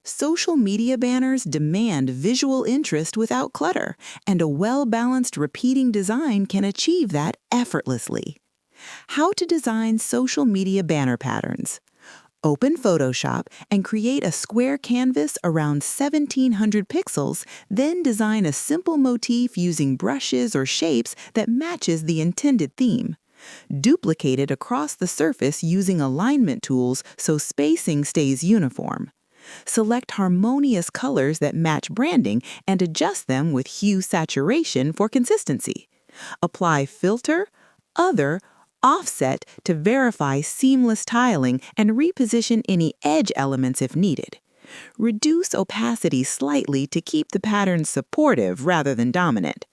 Social media banners demand visual interest without clutter, and a well-balanced repeating design can achieve that effortlessly. How to design social media banner patterns. Open Photoshop and create a square canvas around 1700 pixels, then design a simple motif using brushes or shapes that matches the intended theme. Duplicate it across the surface using alignment tools so spacing stays uniform. Select harmonious colors that match branding and adjust them with hue saturation for consistency. Apply filter, other, offset to verify seamless tiling and reposition any edge elements if needed. Reduce opacity slightly to keep the pattern supportive rather than dominant.